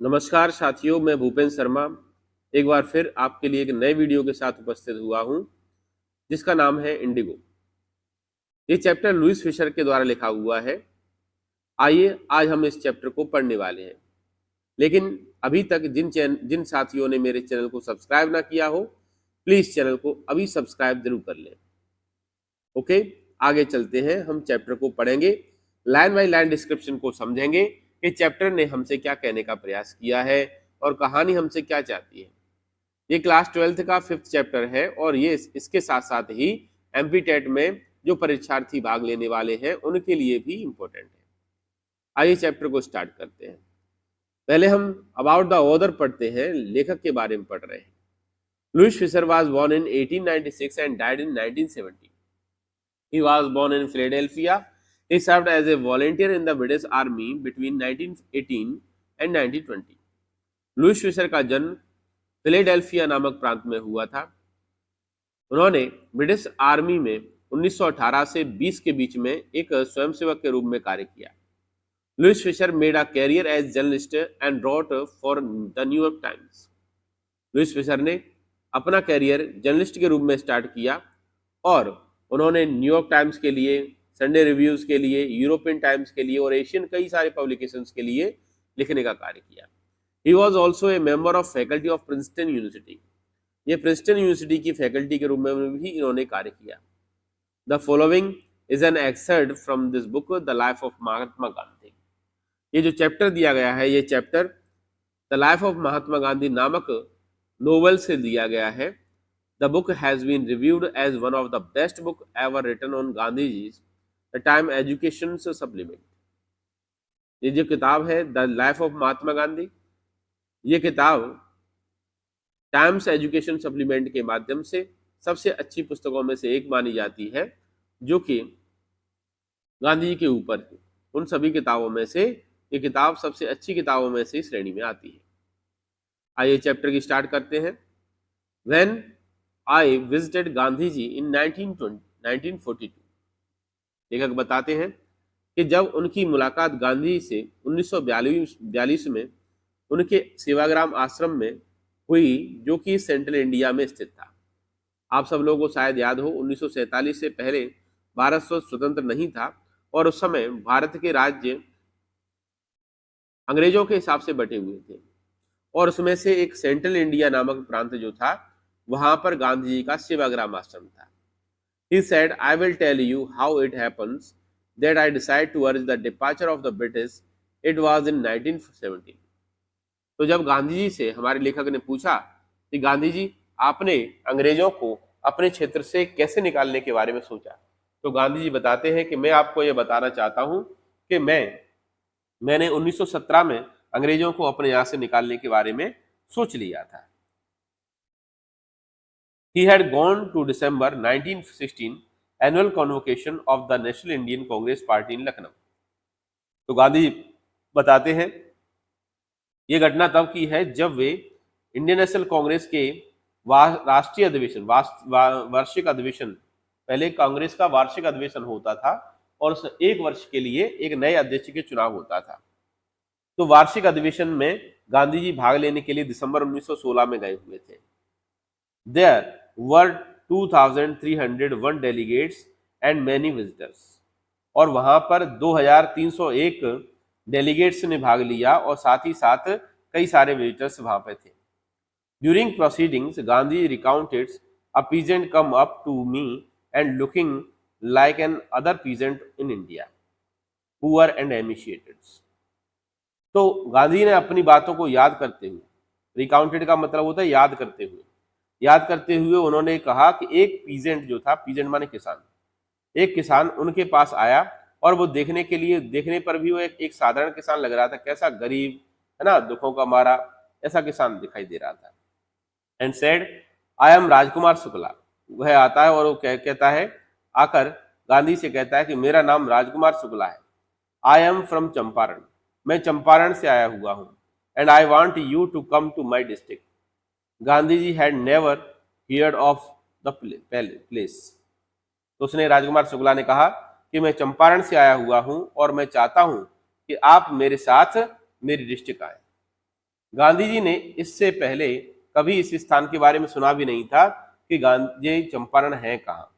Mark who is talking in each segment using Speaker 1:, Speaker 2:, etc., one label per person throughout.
Speaker 1: नमस्कार साथियों, मैं भूपेंद्र शर्मा एक बार फिर आपके लिए एक नए वीडियो के साथ उपस्थित हुआ हूं, जिसका नाम है इंडिगो। ये चैप्टर लुईस फिशर के द्वारा लिखा हुआ है। आइए आज हम इस चैप्टर को पढ़ने वाले हैं। लेकिन अभी तक जिन साथियों ने मेरे चैनल को सब्सक्राइब ना किया हो, प्लीज चैनल को अभी सब्सक्राइब जरूर कर लें। ओके, आगे चलते हैं। हम चैप्टर को पढ़ेंगे, लाइन बाय लाइन डिस्क्रिप्शन को समझेंगे कि चैप्टर ने हमसे क्या कहने का प्रयास किया है और कहानी हमसे क्या चाहती है। ये क्लास 12th का 5th चैप्टर है और ये इसके साथ साथ ही एमपी टेट में जो परीक्षार्थी भाग लेने वाले हैं उनके लिए भी इम्पोर्टेंट है। आइए चैप्टर को स्टार्ट करते हैं। पहले हम अबाउट द ऑथर पढ़ते हैं, लेखक के बारे में पढ़ रहे हैं। Louis Fischer was born in 1896 and died in 1970। He was born in Philadelphia. He served as a volunteer in the British Army between 1918 and 1920. Lewis Fisher का जन्म फिलेडेल्फिया नामक प्रांत में हुआ था। उन्होंने ब्रिटिश आर्मी में 1918 से 20 के बीच में एक स्वयंसेवक के रूप में कार्य किया। Louis Fischer made a career as journalist and wrote for the New York Times. Louis Fischer ने अपना कैरियर जर्नलिस्ट के रूप में स्टार्ट किया और उन्होंने न्यूयॉर्क टाइम्स के लिए, संडे रिव्यूज के लिए, यूरोपियन टाइम्स के लिए और एशियन कई सारे पब्लिकेशंस के लिए लिखने का कार्य किया। He was also a member of faculty of Princeton university. ये प्रिंसटन यूनिवर्सिटी की फैकल्टी के रूप में भी इन्होंने कार्य किया। The following is an excerpt from this book the life of Mahatma Gandhi. ये जो चैप्टर दिया गया है, ये chapter the life of Mahatma Gandhi नामक नोवेल से दिया गया है। The book has been reviewed as one of the best book ever written on Gandhiji's The Time Education Supplement. ये जो किताब है the life of Mahatma Gandhi, ये किताब टाइम्स एजुकेशन सप्लीमेंट के माध्यम से सबसे अच्छी पुस्तकों में से एक मानी जाती है, जो कि गांधी जी के ऊपर है। उन सभी किताबों में से ये किताब सबसे अच्छी किताबों में से श्रेणी में आती है। आइए चैप्टर की स्टार्ट करते हैं। When I visited Gandhiji in 1942, लेखक बताते हैं कि जब उनकी मुलाकात गांधी से 1942 में उनके सेवाग्राम आश्रम में हुई, जो कि सेंट्रल इंडिया में स्थित था। आप सब लोगों को शायद याद हो, 1947 से पहले भारत स्वतंत्र नहीं था और उस समय भारत के राज्य अंग्रेजों के हिसाब से बटे हुए थे और उसमें से एक सेंट्रल इंडिया नामक प्रांत जो था, वहां पर गांधी जी का सेवाग्राम आश्रम था। He said, I will tell you how it happens that I decided to urge the departure of the British. It was in 1917. तो जब गांधी जी से हमारे लेखक ने पूछा कि गांधी जी, आपने अंग्रेजों को अपने क्षेत्र से कैसे निकालने के बारे में सोचा, तो गांधी जी बताते हैं कि मैं आपको यह बताना चाहता हूं कि मैंने 1917 में अंग्रेजों को अपने यहाँ से निकालने के बारे में सोच लिया था। He had gone to December 1916 annual convocation of the National Indian Congress Party in Lucknow. तो गांधी बताते हैं ये घटना तब की है जब वे इंडियन नेशनल कांग्रेस के राष्ट्रीय अधिवेशन, वार्षिक अधिवेशन, पहले कांग्रेस का वार्षिक अधिवेशन होता था और उस एक वर्ष के लिए एक नए अध्यक्ष के चुनाव होता था। तो वार्षिक अधिवेशन में गांधी जी भाग लेने के लिए दिसंबर 1916 में गए हुए थे। There were 2,301 delegates and many visitors. और वहां पर 2,301 डेलीगेट्स ने भाग लिया और साथ ही साथ कई सारे विजिटर्स वहां पे थे। During proceedings, Gandhi recounted a peasant come up to me and looking like an other peasant in India, poor and emaciated. तो गांधी ने अपनी बातों को याद करते हुए, रिकाउंटेड का मतलब होता है याद करते हुए उन्होंने कहा कि एक पीजेंट जो था, पीजेंट माने किसान, एक किसान उनके पास आया और वो देखने पर भी वो एक साधारण किसान लग रहा था। कैसा गरीब है ना, दुखों का मारा ऐसा किसान दिखाई दे रहा था। And said, I am Rajkumar Shukla. वह आता है और वो कहता है, आकर गांधी से कहता है कि मेरा नाम राजकुमार शुक्ला है। आई एम फ्रॉम चंपारण, मैं चंपारण से आया हुआ हूँ। And I want you to come to my district. Gandhi ji had never heard of the place. तो उसने, राजकुमार शुक्ला ने कहा कि मैं चंपारण से आया हुआ हूं और मैं चाहता हूं कि आप मेरे साथ मेरी डिस्ट्रिक्ट आए। गांधी जी ने इससे पहले कभी इस स्थान के बारे में सुना भी नहीं था कि गांधी चंपारण है कहाँ।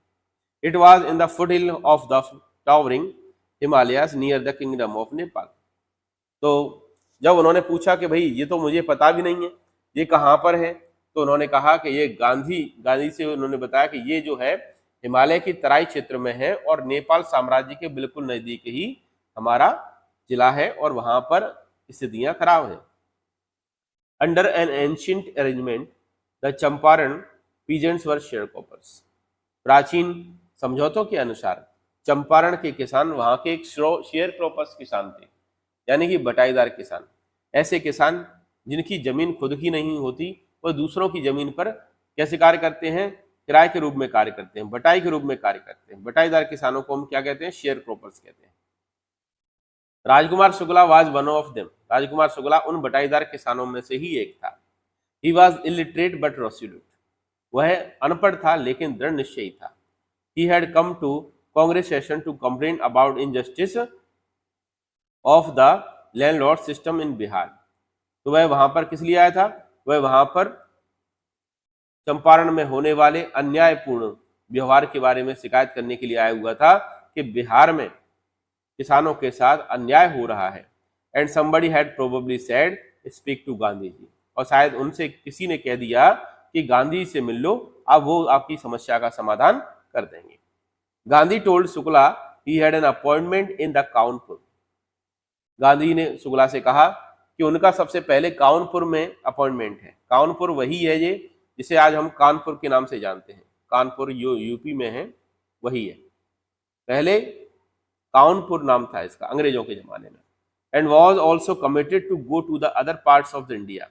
Speaker 1: It was in the foot hill of the towering Himalayas near the kingdom of Nepal. तो जब उन्होंने पूछा कि भाई ये तो मुझे पता भी नहीं है, ये कहाँ पर है, तो उन्होंने कहा कि ये गांधी से उन्होंने बताया कि ये जो है हिमालय की तराई क्षेत्र में है और नेपाल साम्राज्य के बिल्कुल नजदीक ही हमारा जिला है और वहां पर स्थितियां खराब है। Under an ancient arrangement the Champaran peasants were sharecroppers. प्राचीन समझौतों के अनुसार चंपारण के किसान वहां के एक शेयर क्रॉपर्स किसान थे, यानी कि बटाईदार किसान। ऐसे किसान जिनकी जमीन खुद की नहीं होती, वह दूसरों की जमीन पर कैसे कार्य करते हैं, किराए के रूप में कार्य करते हैं, बटाई के रूप में कार्य करते हैं। बटाईदार किसानों को हम क्या कहते हैं, शेयर क्रॉपर्स कहते हैं। Rajkumar Shukla was one of them. Rajkumar Shukla उन बटाईदार किसानों में से ही एक था। He was illiterate but resolute. वह अनपढ़ था लेकिन दृढ़ निश्चयी था। He had come to Congress session to complain about injustice of the landlord system in Bihar. तो वह वहां पर किस लिए आया था, वह वहां पर चंपारण में होने वाले अन्यायपूर्ण व्यवहार के बारे में शिकायत करने के लिए आया हुआ था कि बिहार में किसानों के साथ अन्याय हो रहा है। And somebody had probably said speak to Gandhi ji. और शायद उनसे किसी ने कह दिया कि गांधी से मिल लो, अब वो आपकी समस्या का समाधान कर देंगे। Gandhi told Shukla he had an appointment in the Kanpur. Gandhi ने शुक्ला से कहा कि उनका सबसे पहले कानपुर में अपॉइंटमेंट है। कानपुर वही है ये जिसे आज हम कानपुर के नाम से जानते हैं। कानपुर जो यूपी में है वही है, पहले कानपुर नाम था इसका अंग्रेजों के जमाने में। And was also committed to go to the other parts of the India.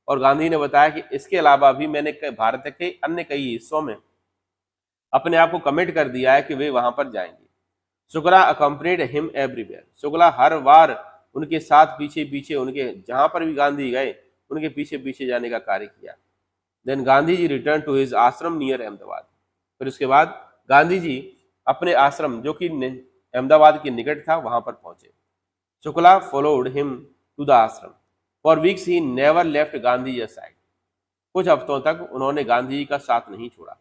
Speaker 1: और गांधी ने बताया कि इसके अलावा भी मैंने भारत के अन्य कई हिस्सों में अपने आप को कमिट कर दिया है कि वे वहां पर जाएंगे। Shukla accompanied him everywhere. Shukla हर बार उनके साथ पीछे पीछे, उनके जहां पर भी गांधी गए उनके पीछे पीछे जाने का कार्य किया। Then Gandhi ji return to his ashram near Ahmedabad. फिर उसके बाद गांधी जी अपने आश्रम जो कि अहमदाबाद के निकट था वहां पर पहुंचे। Shukla followed him to the ashram. For weeks he never left Gandhi side. कुछ हफ्तों तक उन्होंने गांधी जी का साथ नहीं छोड़ा।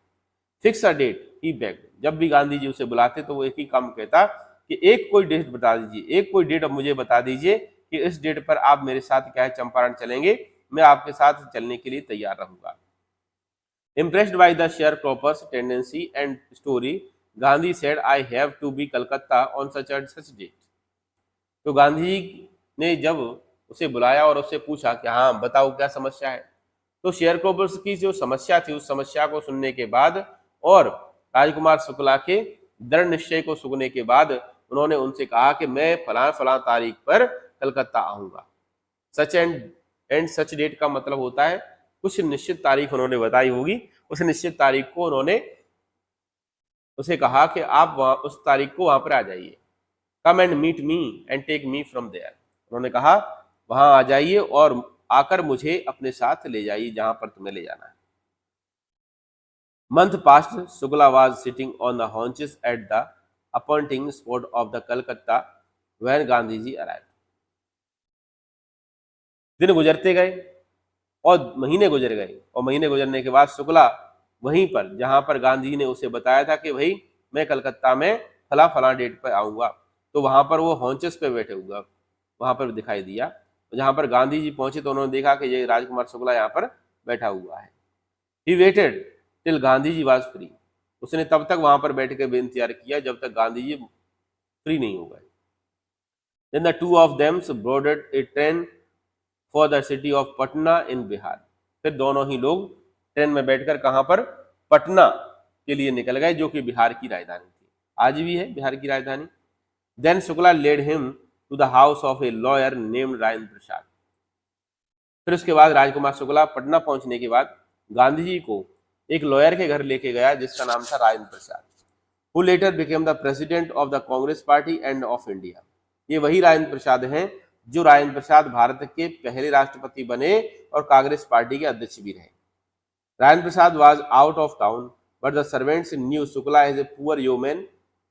Speaker 1: Fix a date he bagged. जब भी गांधी जी उसे बुलाते तो वो एक ही काम कहता कि एक कोई डेट बता दीजिए, एक कोई डेट अब मुझे बता दीजिए कि इस डेट पर आप मेरे साथ क्या है चंपारण चलेंगे, मैं आपके साथ चलने के लिए तैयार रहूंगा। Impressed by the sharecroppers tendency and story, Gandhi said I have to be Calcutta on such and such date. तो गांधी जी ने जब उसे बुलाया और उससे पूछा कि हाँ बताओ क्या समस्या है, तो शेयरक्रॉपर्स की जो समस्या थी उस समस्या को सुनने के बाद और राजकुमार शुक्ला के दृढ़ निश्चय को सुनने के बाद उन्होंने उनसे कहा कि मैं फलां फलां तारीख पर कलकत्ता आऊंगा। सच एंड सच डेट का मतलब होता है कुछ निश्चित तारीख उन्होंने बताई होगी, उस निश्चित तारीख को उन्होंने उसे कहा कि आप वहां उस तारीख को वहां पर आ जाइए। Come and meet me and take me from there. उन्होंने कहा वहां आ जाइए और आकर मुझे अपने साथ ले जाइए जहां पर तुम्हें ले जाना है। Month past, Shukla was sitting on the haunches at the appointing spot of the Calcutta when Gandhi ji arrived. दिन गुजरते गए और महीने गुजर गए और महीने गुजरने के बाद शुक्ला वहीं पर जहां पर गांधी जी ने उसे बताया था कि भाई मैं कलकत्ता में फला फला डेट पर आऊंगा, तो वहां पर वो हॉन्चेस पे बैठे हुआ वहां पर दिखाई दिया। जहां पर गांधी जी पहुंचे तो उन्होंने देखा कि ये राजकुमार शुक्ला यहाँ पर बैठा हुआ है। He waited till Gandhi ji was free. उसने तब तक वहां पर बैठ के इंतजार किया जब तक गांधी जी फ्री नहीं हो गए। Then the two of them boarded a train for the city of Patna in Bihar. फिर दोनों ही लोग ट्रेन में बैठकर कहां पर, पटना के लिए निकल गए जो कि बिहार की राजधानी थी, आज भी है बिहार की राजधानी। Then Shukla led him to the house of a lawyer named Rajendra Prasad. फिर उसके बाद राजकुमार शुक्ला पटना पहुंचने के बाद गांधी जी को एक लॉयर के घर लेके गया जिसका नाम था Rajendra Prasad, who later became the president of the Congress party and of India. ये वही राजेंद्र प्रसाद हैं जो राजेंद्र प्रसाद भारत के पहले राष्ट्रपति बने और कांग्रेस पार्टी के अध्यक्ष भी रहे। Rajendra Prasad was out of town but the servants knew Shukla as a poor human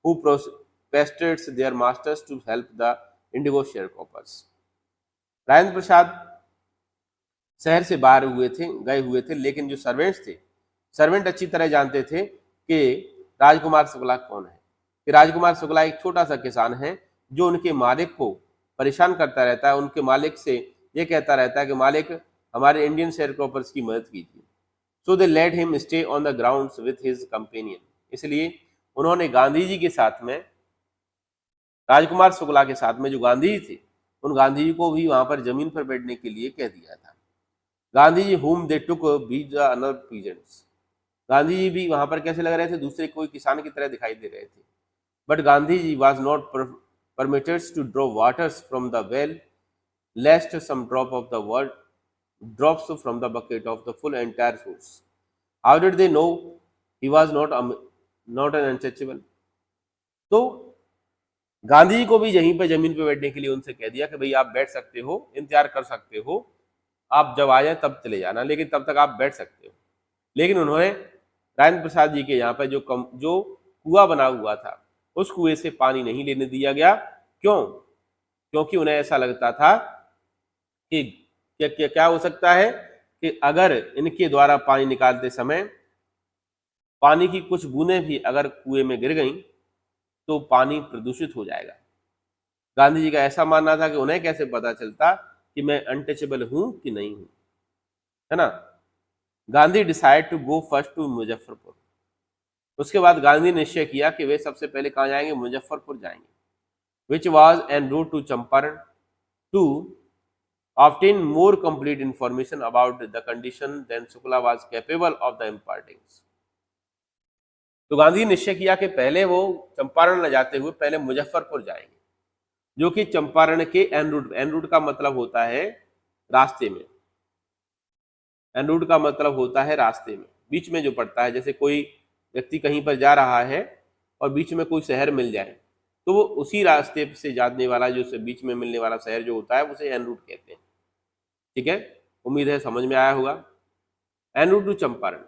Speaker 1: who pestered their masters to help the indigo sharecroppers. Rajendra Prasad शहर से बाहर गए हुए थे, लेकिन जो सर्वेंट्स थे, सर्वेंट अच्छी तरह जानते थे कि राजकुमार शुक्ला कौन है, कि राजकुमार शुक्ला एक छोटा सा किसान है जो उनके मालिक को परेशान करता रहता है, उनके मालिक से ये कहता रहता है कि मालिक हमारे इंडियन शेयर क्रॉपर्स की मदद कीजिए। So they let him stay on the grounds with his companion, इसलिए उन्होंने गांधी जी के साथ में, राजकुमार शुक्ला के साथ में जो गांधी जी थे, उन गांधी जी को भी वहां पर जमीन पर बैठने के लिए कह दिया था। Gandhi ji whom they took बीज अनर पीजेंट्स, गांधी जी भी वहां पर कैसे लग रहे थे, दूसरे कोई किसान की तरह दिखाई दे रहे थे। But Gandhi ji was not permitted to draw waters from the well lest some drop of the word drops from the bucket of the full entire source. How did they know he was not an untouchable? तो गांधी जी को भी यहीं पे जमीन पे बैठने के लिए उनसे कह दिया कि भाई आप बैठ सकते हो, इंतजार कर सकते हो, आप जब आ जाए तब चले जाना, लेकिन तब तक आप बैठ सकते हो। लेकिन उन्होंने राजेंद्र प्रसाद जी के यहाँ पे जो कुआं बना हुआ था, उस कुएं से पानी नहीं लेने दिया गया। क्यों? क्योंकि उन्हें ऐसा लगता था कि क्या हो सकता है कि अगर इनके द्वारा पानी निकालते समय पानी की कुछ बूंदें भी अगर कुएं में गिर गईं तो पानी प्रदूषित हो जाएगा। गांधी जी का ऐसा मानना था कि उन्हें कैसे पता चलता कि मैं अनटचेबल हूं कि नहीं हूं, है ना। Gandhi decide to go first to Muzaffarpur. उसके बाद गांधी ने निश्चय किया कि वे सबसे पहले कहाँ जाएंगे, मुजफ्फरपुर जाएंगे, which was en route to Champaran to obtain more complete information about the condition than Shukla was capable of the imparting. तो गांधी ने निश्चय किया कि पहले वो चंपारण न जाते हुए पहले मुजफ्फरपुर जाएंगे, जो कि चंपारण के एन रूट का मतलब होता है रास्ते में, एन रूट का मतलब होता है रास्ते में, बीच में जो पड़ता है। जैसे कोई व्यक्ति कहीं पर जा रहा है और बीच में कोई शहर मिल जाए तो वो उसी रास्ते से जाने वाला जो बीच में मिलने वाला शहर जो होता है उसे एन रूट कहते हैं। ठीक है, उम्मीद है समझ में आया होगा। एन रूट टू चंपारण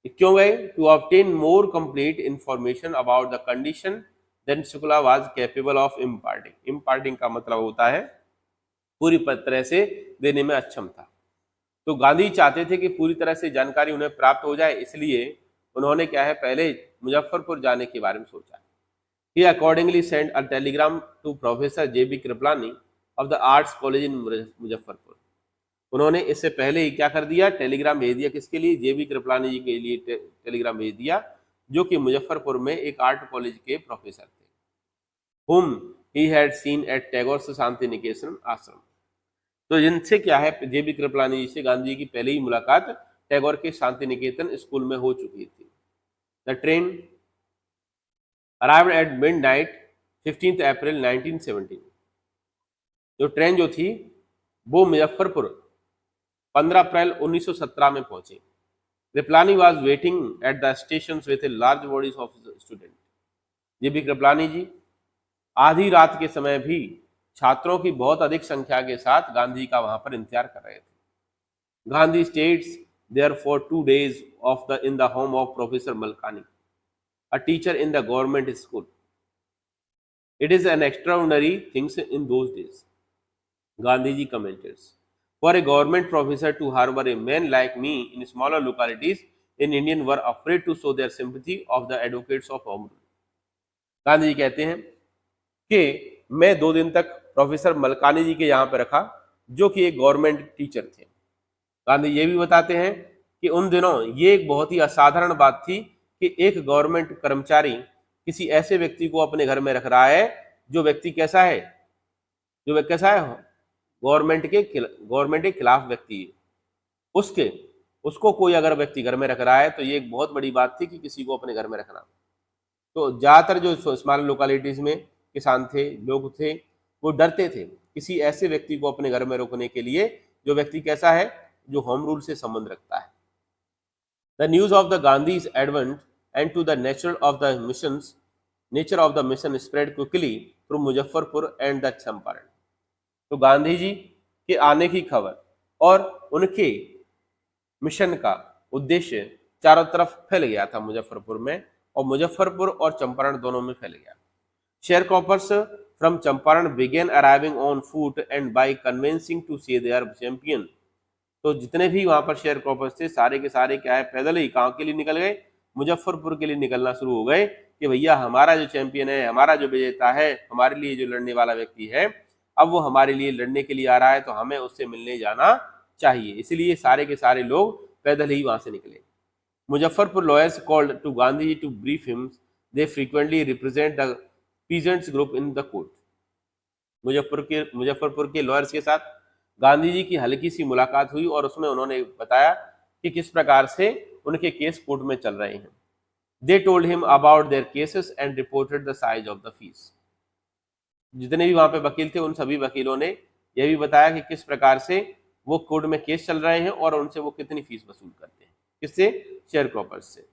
Speaker 1: क्यों गए? To obtain more complete information about the condition then Shukla was capable of imparting. Imparting का मतलब होता है पूरी तरह से देने में अक्षम था। तो गांधी चाहते थे कि पूरी तरह से जानकारी उन्हें प्राप्त हो जाए, इसलिए उन्होंने क्या है, पहले मुजफ्फरपुर जाने के बारे में सोचा। He accordingly send a telegram to professor J B. Kripalani of the arts college in Muzaffarpur. उन्होंने इससे पहले ही क्या कर दिया, टेलीग्राम भेज दिया। किसके लिए? जे.बी. कृपलानी जी के लिए टेलीग्राम भेज दिया, जो कि मुजफ्फरपुर में एक आर्ट कॉलेज के प्रोफेसर थे, whom he had seen at Tagore Shanti Niketan ashram. तो जिनसे क्या है, जे.बी. कृपलानी जी से गांधी जी की पहले ही मुलाकात टैगोर के शांति निकेतन स्कूल में हो चुकी थी। The train arrived at midnight 15 अप्रैल 1917। जो ट्रेन जो थी वो मुजफ्फरपुर 15 अप्रैल 1917 में पहुंची। Kripalani was waiting at the station with a large bodies of student. J B. Kripalani ji आधी रात के समय भी छात्रों की बहुत अधिक संख्या के साथ गांधी का वहां पर इंतजार कर रहे थे। Gandhi stays there for 2 days in the home of professor Malkani, a teacher in the government school. It is an extraordinary thing in those days. Gandhiji commented, for a government professor to harbor a man like me in smaller localities in Indian were afraid to show their sympathy of the advocates of home rule. Gandhi ji कहते हैं कि मैं 2 दिन तक professor Malkani जी के यहाँ पे रखा, जो कि एक गवर्नमेंट टीचर थे। गांधी ये भी बताते हैं कि उन दिनों ये एक बहुत ही असाधारण बात थी कि एक गवर्नमेंट कर्मचारी किसी ऐसे व्यक्ति को अपने घर में रख रहा है जो व्यक्ति कैसा है, गवर्नमेंट के खिलाफ व्यक्ति है, उसको कोई अगर व्यक्ति घर में रख रहा है तो ये एक बहुत बड़ी बात थी कि किसी को अपने घर में रखना। तो ज्यादातर जो स्मॉल लोकेलिटीज में किसान थे, लोग थे, वो डरते थे किसी ऐसे व्यक्ति को अपने घर में रोकने के लिए जो व्यक्ति कैसा है, जो होम रूल से संबंध रखता है। The news of the Gandhi's advent and to the nature of the mission spread quickly through Muzaffarpur and the Champaran. तो गांधी जी के आने की खबर और उनके मिशन का उद्देश्य चारों तरफ फैल गया था मुजफ्फरपुर में, और मुजफ्फरपुर और चंपारण दोनों में फैल गया। Sharecroppers from Champaran began arriving on foot and by conveyancing to see their champion. तो जितने भी वहां पर शेयर क्रॉपर्स थे सारे के सारे क्या है, पैदल ही कहाँ के लिए निकल गए, मुजफ्फरपुर के लिए निकलना शुरू हो गए कि भैया हमारा जो चैंपियन है, हमारा जो विजेता है, हमारे लिए जो लड़ने वाला व्यक्ति है, अब वो हमारे लिए लड़ने के लिए आ रहा है, तो हमें उससे मिलने जाना चाहिए। इसलिए सारे के सारे लोग पैदल ही वहां से निकले। Muzaffarpur lawyers called to Gandhi to brief him, they frequently represent the peasants group in the court. Muzaffarpur के लॉयर्स के साथ गांधी जी की हल्की सी मुलाकात हुई और उसमें उन्होंने बताया कि किस प्रकार से उनके केस कोर्ट में चल रहे हैं। They told him about their cases and reported the size of the fees. जितने भी वहां पे वकील थे उन सभी वकीलों ने यह भी बताया कि किस प्रकार से वो कोर्ट में केस चल रहे हैं और उनसे वो कितनी फीस वसूल करते हैं। किससे? शेयर क्रॉपर्स से।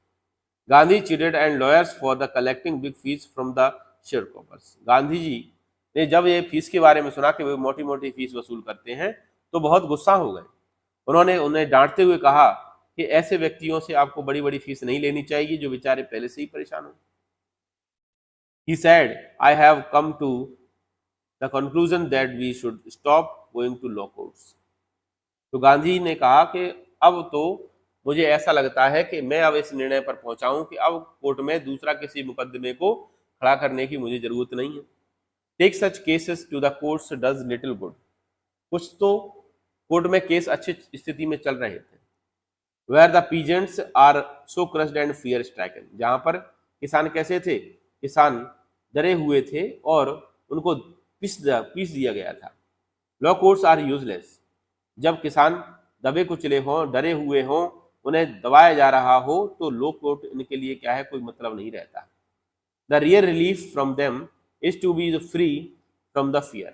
Speaker 1: Gandhi cheated and lawyers for the collecting big fee from the sharecroppers. Gandhi ji ने जब ये फीस के बारे में सुना कि वो मोटी मोटी फीस वसूल करते हैं तो बहुत गुस्सा हो गए। उन्होंने उन्हें डांटते हुए कहा कि ऐसे व्यक्तियों से आपको बड़ी बड़ी फीस नहीं लेनी चाहिए जो बेचारे पहले से ही परेशान हो। He said, I have come to the conclusion that we should stop going to law courts. तो गांधी ने कहा कि अब तो मुझे ऐसा लगता है कि मैं अब इस निर्णय पर पहुंचा हूं कि अब कोर्ट में दूसरा किसी मुकदमे को खड़ा करने की मुझे जरूरत नहीं है। Take such cases to the courts does little good. कुछ तो कोर्ट में केस अच्छी स्थिति में चल रहे थे। Where the peasants are so crushed and fear stricken. जहां पर किसान कैसे थे? किसान डरे हुए थे और उनको पीस दिया गया था। Law courts are useless. जब किसान दबे कुचले हों, डरे हुए हों, उन्हें दबाया जा रहा हो तो लॉ कोर्ट इनके लिए क्या है, कोई मतलब नहीं रहता। The real relief from them is to be free from the fear.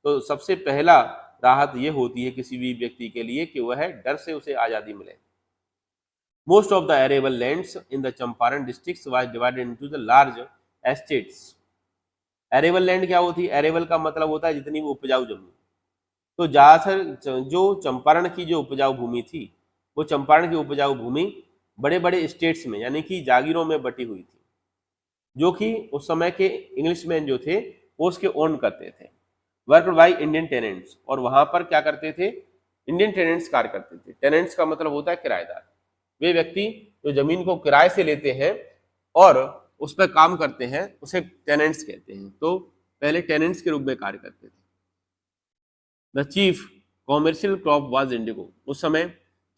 Speaker 1: तो सबसे पहला राहत ये होती है किसी भी व्यक्ति के लिए कि वह डर से उसे आज़ादी मिले। Most of the arable lands in the Champaran districts was divided into the large estates. Arable land क्या होती है? Arable का मतलब होता है जितनी भी उपजाऊ जमीन। तो ज्यादातर जो चंपारण की जो उपजाऊ भूमि थी, वो चंपारण की उपजाऊ भूमि बड़े बड़े स्टेट्स में यानी कि जागीरों में बटी हुई थी, जो कि उस समय के इंग्लिशमैन जो थे वो उसके ओन करते थे। Worked by Indian tenants. और वहां पर क्या करते थे? इंडियन टेनेंट्स कार्य करते थे। टेनेंट्स का मतलब होता है किराएदार। वे व्यक्ति जो जमीन को किराए से लेते हैं और उस पर काम करते हैं उसे टेनेंट्स कहते हैं। तो पहले टेनेंट्स के रूप में कार्य करते थे। The chief commercial crop was Indigo. उस समय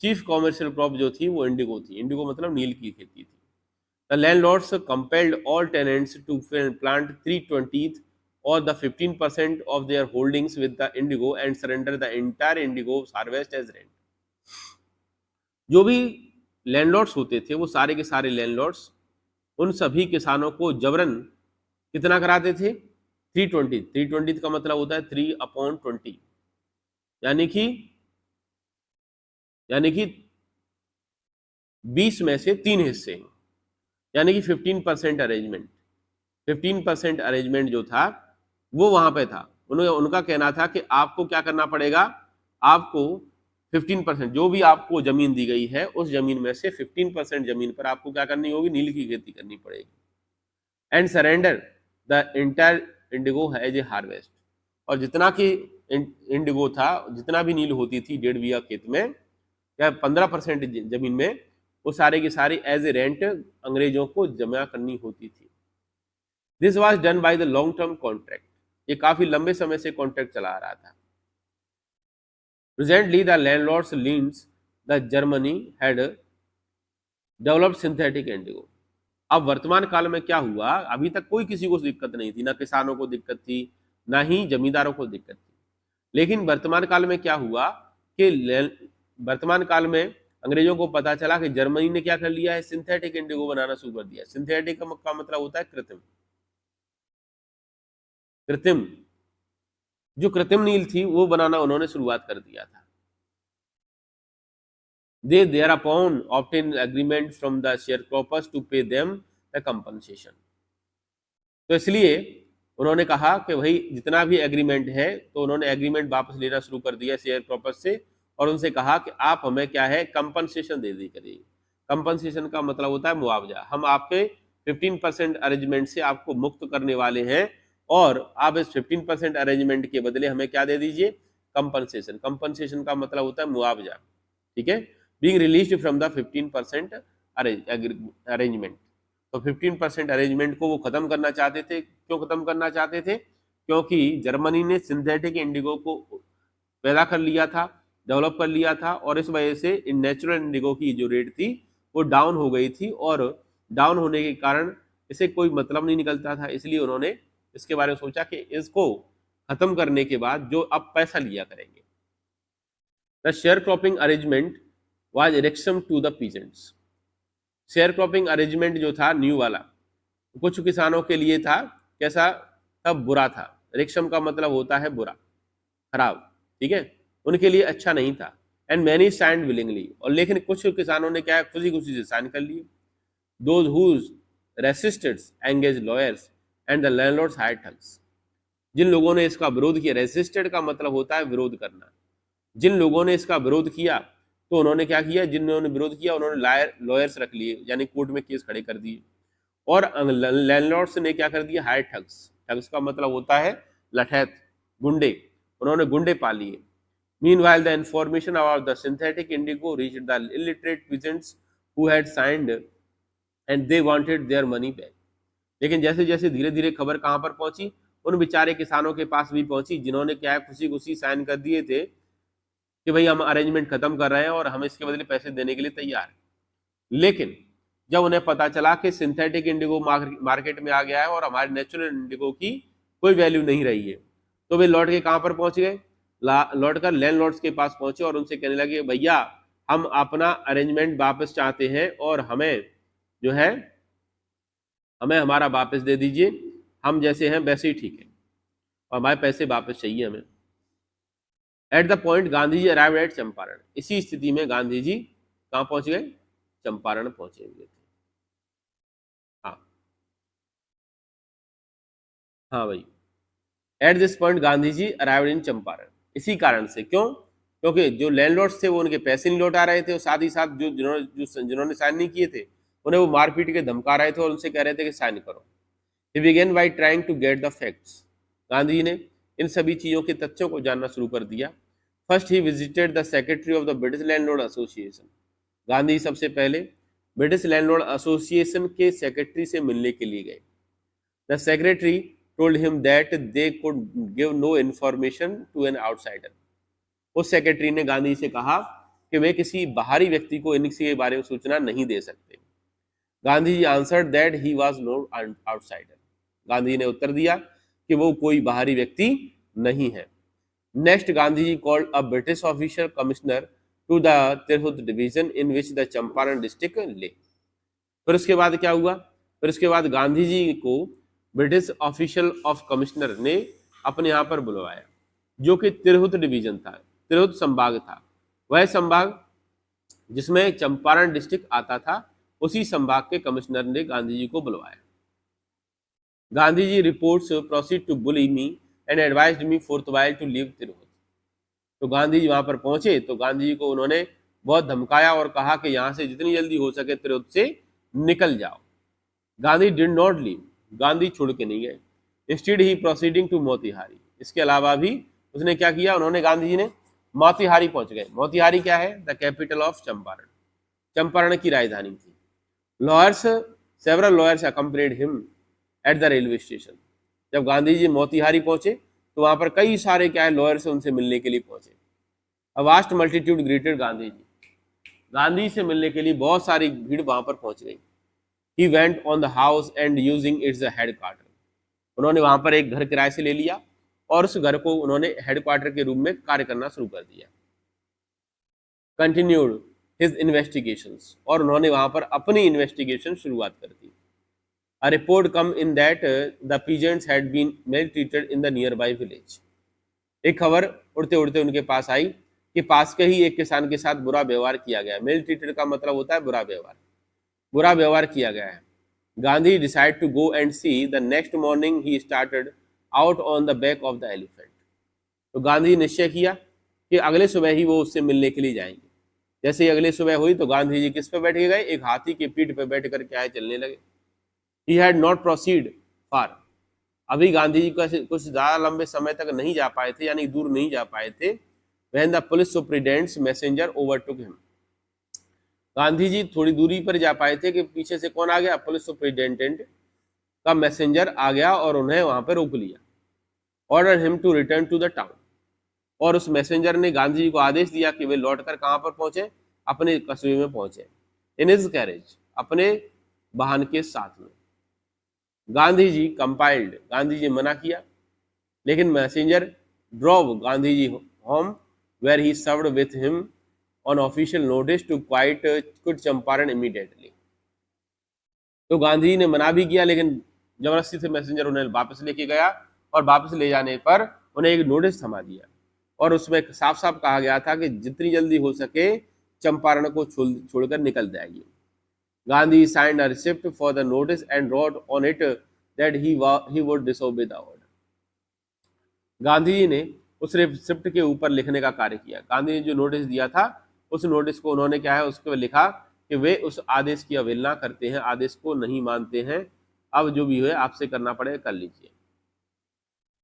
Speaker 1: चीफ कॉमर्शियल क्रॉप जो थी वो इंडिगो थी। इंडिगो मतलब नील की खेती थी। The landlords compelled all tenants to plant 3/20 or the 15% of their holdings with the indigo and surrender the entire indigo harvest as rent. जो भी लैंडलॉर्ड्स होते थे वो सारे के सारे लैंडलॉर्ड्स उन सभी किसानों को जबरन कितना कराते थे? 3/20। 3/20 का मतलब होता है 3/20, यानी कि 20 में से 3 हिस्से, यानी कि 15% अरेंजमेंट। 15% अरेंजमेंट जो था वो वहां पे था। उनका कहना था कि आपको क्या करना पड़ेगा, आपको 15% जो भी आपको जमीन दी गई है उस जमीन में से 15% जमीन पर आपको क्या करनी होगी? नील की खेती करनी पड़ेगी। And surrender the entire indigo as a harvest. और जितना कि इंडिगो था, जितना भी नील होती थी 1.5 बीघा खेत में या 15% जमीन में, वो सारे की सारी एज ए रेंट अंग्रेजों को जमा करनी होती थी। This was done by the long term contract. ये काफी लंबे समय से कॉन्ट्रैक्ट चला आ रहा था। Presently the landlords leans the Germany had developed synthetic Indigo. अब वर्तमान काल में क्या हुआ? अभी तक कोई किसी को दिक्कत नहीं थी, ना किसानों को दिक्कत थी, ना ही जमींदारों को दिक्कत थी। लेकिन वर्तमान काल में क्या हुआ कि वर्तमान काल में अंग्रेजों को पता चला कि जर्मनी ने क्या कर लिया है? सिंथेटिक इंडिगो बनाना शुरू कर दिया। सिंथेटिक का मतलब होता है कृत्रिम। कृत्रिम जो कृत्रिम नील थी वो बनाना उन्होंने शुरुआत कर दिया था। They thereupon obtained agreement from the sharecroppers to pay them the compensation. तो इसलिए उन्होंने कहा कि भाई जितना भी एग्रीमेंट है, तो उन्होंने एग्रीमेंट वापस लेना शुरू कर दिया शेयर क्रॉपर्स से और उनसे कहा कि आप हमें क्या है, कंपनसेशन दे दी करिए। कंपनसेशन का मतलब होता है मुआवजा। हम आपके 15% अरेंजमेंट से आपको मुक्त करने वाले हैं और आप इस 15% अरेंजमेंट के बदले हमें क्या दे दीजिए? कंपनसेशन। कंपनसेशन का मतलब होता है मुआवजा। ठीक है, being released from the 15% arrangement. तो 15% अरेंजमेंट को वो खत्म करना चाहते थे। क्यों खत्म करना चाहते थे? क्योंकि जर्मनी ने सिंथेटिक इंडिगो को पैदा कर लिया था, डेवलप कर लिया था, और इस वजह से नेचुरल इंडिगो की जो रेट थी वो डाउन हो गई थी, और डाउन होने के कारण इसे कोई मतलब नहीं निकलता था। इसलिए उन्होंने इसके बारे में सोचा कि इसको खत्म करने के बाद जो अब पैसा लिया करेंगे। The share cropping arrangement was erection to the peasants. Share cropping arrangement जो था न्यू वाला, कुछ किसानों के लिए था कैसा? तब बुरा था। इरेक्शन का मतलब होता है बुरा, खराब, ठीक है, उनके लिए अच्छा नहीं था। एंड मैनी साइंड विलिंगली, और लेकिन कुछ किसानों ने क्या खुशी खुशी से साइन कर लिए। Those who resisted engage lawyers and the landlords hired thugs. जिन लोगों ने इसका विरोध किया, रेसिस्टेड का मतलब होता है विरोध करना, जिन लोगों ने इसका विरोध किया तो उन्होंने क्या किया, जिन्होंने विरोध किया उन्होंने लॉयर्स रख लिए, यानी कोर्ट में केस खड़े कर दिए। और लैंडलॉर्ड्स ने क्या कर दिया, हायर ठग्स। ठग्स का मतलब होता है लठैत, गुंडे, उन्होंने गुंडे पा लिए। Meanwhile, the information about the synthetic indigo reached the illiterate peasants who had signed and they wanted their money back. लेकिन जैसे जैसे धीरे धीरे खबर कहाँ पर पहुंची, उन बेचारे किसानों के पास भी पहुंची जिन्होंने क्या है खुशी खुशी साइन कर दिए थे कि भाई हम अरेंजमेंट खत्म कर रहे हैं और हम इसके बदले पैसे देने के लिए तैयार हैं। लेकिन जब उन्हें पता चला कि सिंथेटिक इंडिगो मार्केट में आ गया है और हमारे नेचुरल इंडिगो की कोई वैल्यू नहीं रही है, तो वे लौट के कहाँ पर पहुंच गए, लौटकर लैंडलॉर्ड्स के पास पहुंचे और उनसे कहने लगे भैया हम अपना अरेंजमेंट वापस चाहते हैं और हमें जो है हमें हमारा वापस दे दीजिए, हम जैसे हैं वैसे ही ठीक है और हमारे पैसे वापस चाहिए हमें। At the point Gandhi ji arrive at Champaran. इसी स्थिति में गांधी जी कहाँ पहुंच गए, चंपारण पहुंचे हुए थे। हाँ हाँ भाई, at this point Gandhi ji arrive in Champaran. इसी कारण से, क्यों? क्योंकि जो लैंडलॉर्ड्स थे वो उनके पैसे नहीं लौटा रहे थे और साथ ही साथ जो जिन्होंने साइन नहीं किए थे उन्हें वो मारपीट के धमका रहे थे और उनसे कह रहे थे कि साइन करो। He began by trying to get the facts. Gandhi ji ने इन सभी चीज़ों के तथ्यों को जानना शुरू कर दिया। First he visited the secretary of the British landlord association. Gandhi ji सबसे पहले ब्रिटिश लैंडलॉर्ड एसोसिएशन के सेक्रेटरी से मिलने के लिए गए। The secretary told him that they could give no information to an outsider. उस सेक्रेटरी ने गांधी से कहा कि वे किसी बाहरी व्यक्ति को इनके बारे में सूचना नहीं दे सकते। Gandhi ji answered that he was no outsider. Gandhi ने उत्तर दिया कि वो कोई बाहरी व्यक्ति नहीं है। Next Gandhi ji called a British official commissioner to the Tirhut division in which the Champaran district lay. फिर उसके बाद क्या हुआ, फिर उसके बाद गांधी जी को ब्रिटिश ऑफिशियल ऑफ कमिश्नर ने अपने यहाँ पर बुलवाया, जो कि तिरहुत डिवीजन था, तिरहुत संभाग था। वह संभाग जिसमें चंपारण डिस्ट्रिक्ट आता था, उसी संभाग के कमिश्नर ने गांधी जी को बुलवाया। Gandhi ji reports proceed to bully me and advised me forthwith to leave Tirhut. तो गांधी जी वहां पर पहुंचे तो गांधी जी को उन्होंने बहुत धमकाया और कहा कि यहाँ से जितनी जल्दी हो सके तिरहुत से निकल जाओ। Gandhi did not leave. Gandhi छोड़ के नहीं गए। Instead he proceeding to Motihari. इसके अलावा भी उसने क्या किया, उन्होंने गांधी जी ने मोतिहारी पहुंच गए। मोतिहारी क्या है, the capital of Champaran, Champaran की राजधानी थी। Lawyers, several lawyers accompanied him at the railway station. जब गांधी जी मोतिहारी पहुंचे तो वहां पर कई सारे क्या है लॉयर्स उनसे मिलने के लिए पहुंचे। A vast multitude greeted Gandhi ji. Gandhi से मिलने के लिए बहुत सारी भीड़ वहां पर पहुंच गई। He went on the house and using its headquarter. उन्होंने वहां पर एक घर किराए से ले लिया और उस घर को उन्होंने हेडक्वार्टर के रूप में कार्य करना शुरू कर दिया। Continued his investigations, और उन्होंने वहां पर अपनी इन्वेस्टिगेशन शुरुआत कर दी। A report come in that the peasants had been maltreated in the nearby village. एक खबर उड़ते उड़ते उनके पास आई कि पास के ही एक किसान के साथ बुरा व्यवहार किया गया। maltreated का मतलब होता है बुरा व्यवहार, बुरा व्यवहार किया गया है। Gandhi decide to go and see. The next morning he started out on the back of the elephant. तो गांधी निश्चय किया कि अगले सुबह ही वो उससे मिलने के लिए जाएंगे। जैसे ही अगले सुबह हुई तो गांधी जी किस पे बैठ के गए, एक हाथी के पीठ पे बैठ कर क्या है चलने लगे। ही हैड नॉट प्रोसीड फार। अभी गांधी जी कुछ ज्यादा लंबे समय तक नहीं जा पाए थे, यानी दूर नहीं जा पाए थे। When the police superintendent's messenger overtook him. Gandhi ji थोड़ी दूरी पर जा पाए थे कि पीछे से कौन आ गया, पुलिस सुपरिटेंडेंट का मैसेंजर आ गया और उन्हें वहां पर रोक लिया। Order him to return to the town, और उस मैसेंजर ने गांधी जी को आदेश दिया कि वे लौटकर कहां पर पहुंचे, अपने कस्बे में पहुंचे। इन हिज कैरेज, अपने वाहन के साथ में। गांधी जी कंपाइल्ड, गांधी जी मना किया, लेकिन messenger drove Gandhi ji home where he served with him on official notice to quit Champaran immediately. तो गांधी जी ने मना भी किया, लेकिन जबरदस्ती से मैसेंजर उन्हें वापस लेके गया, और वापस ले जाने पर उन्हें एक नोटिस थमा दिया, और उसमें साफ साफ कहा गया था कि जितनी जल्दी हो सके चंपारण को छोड़कर निकल जाइए। Gandhi signed a receipt for the notice and wrote on it that he would disobey the order. Gandhi ji ने उस रिसिप्ट के ऊपर लिखने का कार्य किया। गांधी ने जो नोटिस दिया था, उस नोटिस को उन्होंने क्या है, उसके लिखा कि वे उस आदेश की अवहेलना करते हैं, आदेश को नहीं मानते हैं, अब जो भी है आपसे करना पड़ेगा कर लीजिए।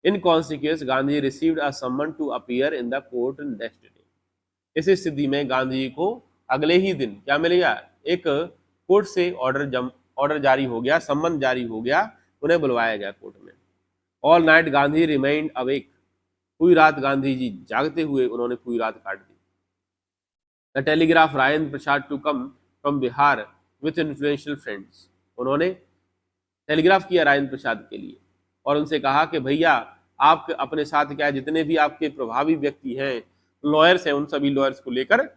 Speaker 1: In consequence Gandhi received a summon to appear in the court next day. इस स्थिति में गांधी जी को अगले ही दिन क्या मिल गया, एक कोर्ट से ऑर्डर जारी हो गया, सम्मन जारी हो गया, उन्हें बुलवाया गया कोर्ट में। All night Gandhi remained awake, पूरी रात गांधी जी जागते हुए उन्होंने पूरी रात काट दी। The telegraph Rajendra Prasad to come from Bihar with influential friends, उन्होंने टेलीग्राफ किया राजेंद्र प्रसाद के लिए और उनसे कहा कि भैया आप अपने साथ क्या जितने भी आपके प्रभावी व्यक्ति हैं, लॉयर्स हैं, उन सभी लॉयर्स को लेकर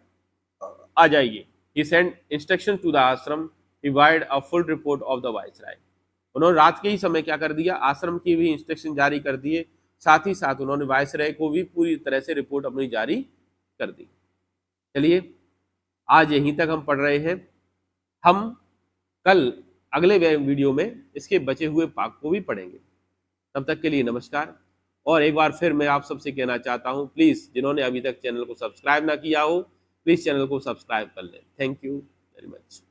Speaker 1: आ जाइए। ही सेंड इंस्ट्रक्शन टू द आश्रम, divide a full report of the viceroy. उन्होंने रात के ही समय क्या कर दिया, आश्रम की भी इंस्ट्रक्शन जारी कर दिए, साथ ही साथ उन्होंने वाइसराय को भी पूरी तरह से रिपोर्ट अपनी जारी कर दी। चलिए आज यहीं तक हम पढ़ रहे हैं। हम कल अगले वीडियो में इसके बचे हुए भाग को भी पढ़ेंगे। तब तक के लिए नमस्कार। और एक बार फिर मैं आप सबसे कहना चाहता हूं, प्लीज़ जिन्होंने अभी तक चैनल को सब्सक्राइब ना किया हो, प्लीज़ चैनल को सब्सक्राइब कर लें। Thank you very much.